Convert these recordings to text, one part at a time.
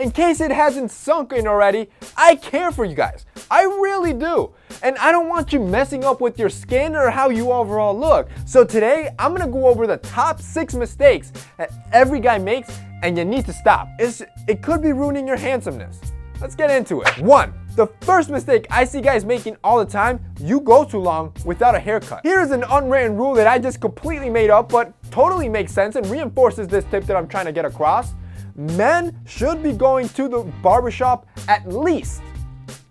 In case it hasn't sunk in already, I care for you guys. I really do. And I don't want you messing up with your skin or how you overall look. So today, I'm gonna go over the top 6 mistakes that every guy makes and you need to stop. It could be ruining your handsomeness. Let's get into it. 1. The first mistake I see guys making all the time, you go too long without a haircut. Here's an unwritten rule that I just completely made up, but totally makes sense and reinforces this tip that I'm trying to get across. Men should be going to the barbershop at least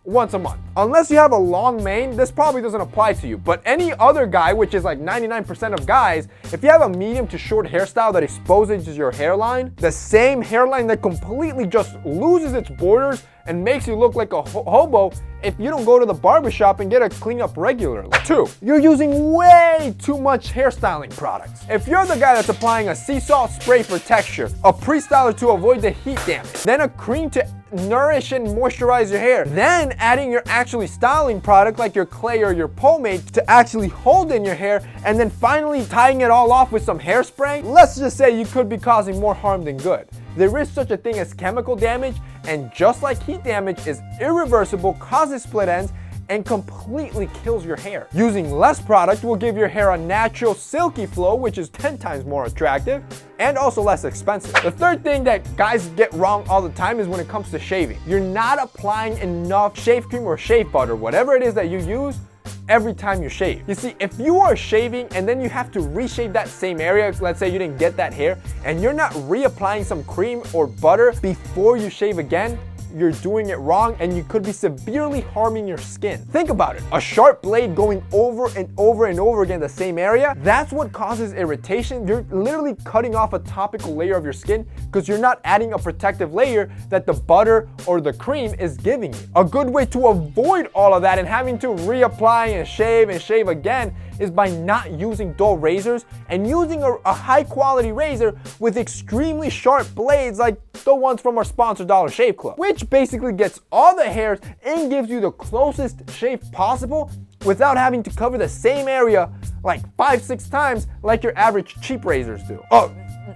once a month. Unless you have a long mane, this probably doesn't apply to you. But any other guy, which is like 99% of guys, if you have a medium to short hairstyle that exposes your hairline, the same hairline that completely just loses its borders and makes you look like a hobo if you don't go to the barbershop and get a cleanup regularly. 2, you're using way too much hairstyling products. If you're the guy that's applying a sea salt spray for texture, a pre-styler to avoid the heat damage, then a cream to nourish and moisturize your hair, then adding your actually styling product like your clay or your pomade to actually hold in your hair, and then finally tying it all off with some hairspray, let's just say you could be causing more harm than good. There is such a thing as chemical damage, and just like heat damage is irreversible, causes split ends, and completely kills your hair. Using less product will give your hair a natural silky flow, which is 10 times more attractive and also less expensive. The third thing that guys get wrong all the time is when it comes to shaving. You're not applying enough shave cream or shave butter, whatever it is that you use, every time you shave. You see, if you are shaving and then you have to reshave that same area, let's say you didn't get that hair, and you're not reapplying some cream or butter before you shave again, you're doing it wrong and you could be severely harming your skin. Think about it. A sharp blade going over and over and over again the same area, that's what causes irritation. You're literally cutting off a topical layer of your skin because you're not adding a protective layer that the butter or the cream is giving you. A good way to avoid all of that and having to reapply and shave again is by not using dull razors and using a high quality razor with extremely sharp blades like the ones from our sponsor Dollar Shave Club, which basically gets all the hairs and gives you the closest shave possible without having to cover the same area like 5-6 times like your average cheap razors do. Oh,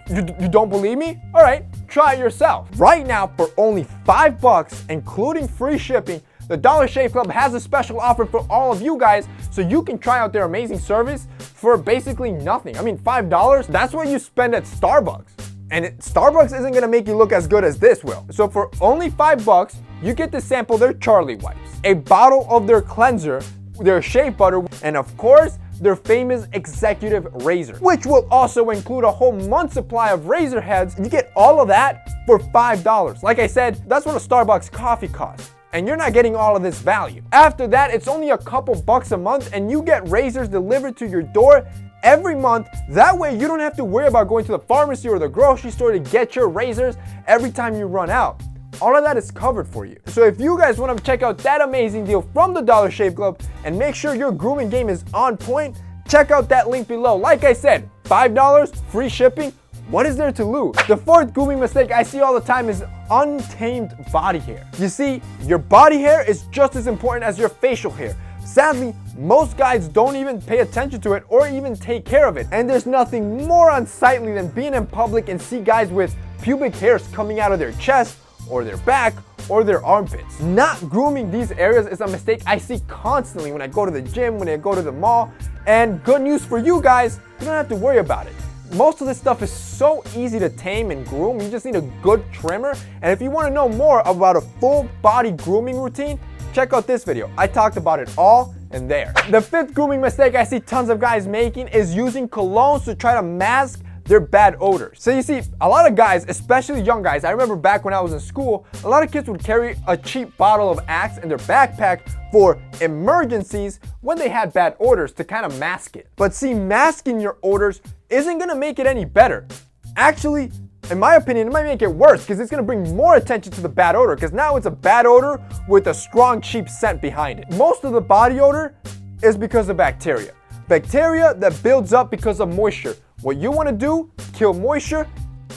you don't believe me? All right, try it yourself. Right now, for only $5, including free shipping, the Dollar Shave Club has a special offer for all of you guys, so you can try out their amazing service for basically nothing. I mean, $5, that's what you spend at Starbucks. And Starbucks isn't gonna make you look as good as this will. So for only $5, you get to sample their Charlie wipes, a bottle of their cleanser, their shave butter, and of course, their famous executive razor, which will also include a whole month's supply of razor heads. You get all of that for $5. Like I said, that's what a Starbucks coffee costs. And you're not getting all of this value. After that, it's only a couple bucks a month and you get razors delivered to your door every month. That way you don't have to worry about going to the pharmacy or the grocery store to get your razors every time you run out. All of that is covered for you. So if you guys want to check out that amazing deal from the Dollar Shave Club and make sure your grooming game is on point, check out that link below. Like I said, $5, free shipping. What is there to lose? The fourth grooming mistake I see all the time is untamed body hair. You see, your body hair is just as important as your facial hair. Sadly, most guys don't even pay attention to it or even take care of it. And there's nothing more unsightly than being in public and see guys with pubic hairs coming out of their chest or their back or their armpits. Not grooming these areas is a mistake I see constantly when I go to the gym, when I go to the mall. And good news for you guys, you don't have to worry about it. Most of this stuff is so easy to tame and groom. You just need a good trimmer. And if you want to know more about a full body grooming routine, check out this video. I talked about it all in there. The fifth grooming mistake I see tons of guys making is using colognes to try to mask their bad odors. So you see, a lot of guys, especially young guys, I remember back when I was in school, a lot of kids would carry a cheap bottle of Axe in their backpack for emergencies when they had bad odors to kind of mask it. But see, masking your odors isn't gonna make it any better. Actually, in my opinion, it might make it worse because it's gonna bring more attention to the bad odor because now it's a bad odor with a strong, cheap scent behind it. Most of the body odor is because of bacteria. Bacteria that builds up because of moisture. What you want to do, kill moisture,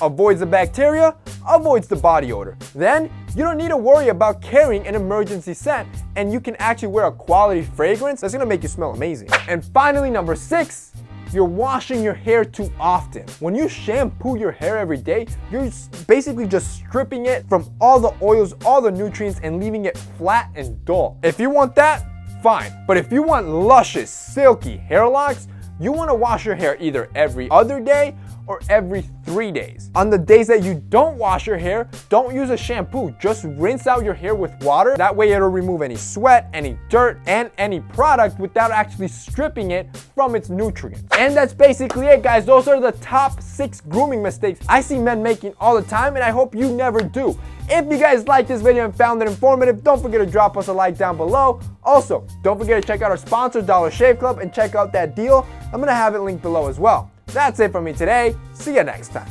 avoids the bacteria, avoids the body odor. Then you don't need to worry about carrying an emergency scent and you can actually wear a quality fragrance that's going to make you smell amazing. And finally, number 6, you're washing your hair too often. When you shampoo your hair every day, you're basically just stripping it from all the oils, all the nutrients, and leaving it flat and dull. If you want that, fine. But if you want luscious, silky hair locks, you want to wash your hair either every other day or every 3 days. On the days that you don't wash your hair, don't use a shampoo. Just rinse out your hair with water. That way it'll remove any sweat, any dirt, and any product without actually stripping it from its nutrients. And that's basically it, guys. Those are the top 6 grooming mistakes I see men making all the time, and I hope you never do. If you guys liked this video and found it informative, don't forget to drop us a like down below. Also, don't forget to check out our sponsor, Dollar Shave Club, and check out that deal. I'm gonna have it linked below as well. That's it for me today. See you next time.